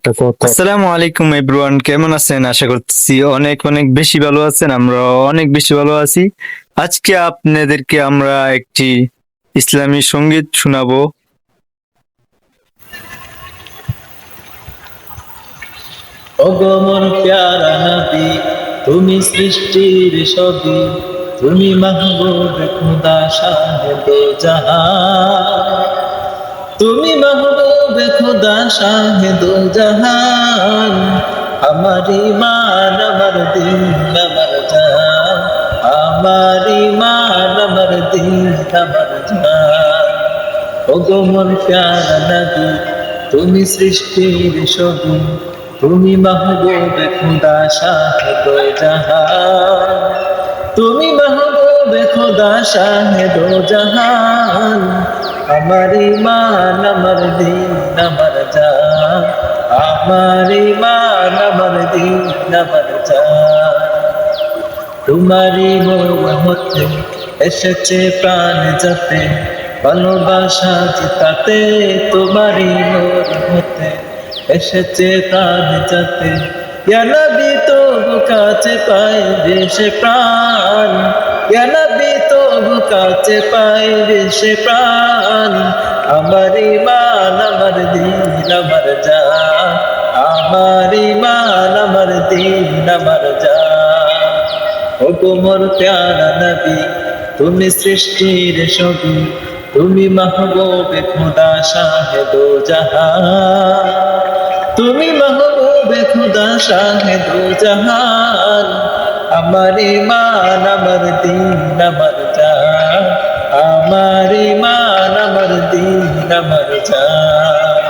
আসসালামু আলাইকুম এভরিওয়ান, কেমন আছেন? আশা করছি অনেক অনেক বেশি ভালো আছেন। আমরা অনেক বেশি ভালো আছি। আজকে আপনাদেরকে আমরা একটি ইসলামী সঙ্গীত শোনাবো। ওগো মোর প্যারা নবী, তুমি সৃষ্টির ছবি, তুমি মাহবুব খুদা শাহে দো জাহান, তুমি মাহবুব খুদা শাহে দো জাহান। আমার ইমান আমার দিন আমার জান, আমার ইমান আমার দিন আমার জান। ওগো মোর প্যারা নবী, তুমি সৃষ্টির ছবি, তুমি মাহবুব খুদা শাহেদ জাহান, তুমি মাহবুব খুদা শাহেদ জাহান। আমার ইমান আমার দিন আমার জান, আমার ইমান আমার দিন আমার জান। তোমারই মহতে এসেছে প্রাণ যাতে, ভালোবাসা জিতাতে তোমারই মহতে এসেছে প্রাণ যাতে। ইয়া নবী তবু কাছে পাই দেশে প্রাণ, ইয়া নবী তবু কাছে পাই দেশে প্রাণ। আমার ইমান আমার দিন আমার জান, আমার ইমান আমার দিন আমার জান। ওগো মোর প্যারা নবী, তুমি সৃষ্টির ছবি, তুমি মাহবুব খুদা শাহেদ জাহান, তুমি মাহবুব খুদা শাহেদ জাহান। আমার ইমান আমার দিন আমার জান, আমার ইমান আমার দিন আমার জান।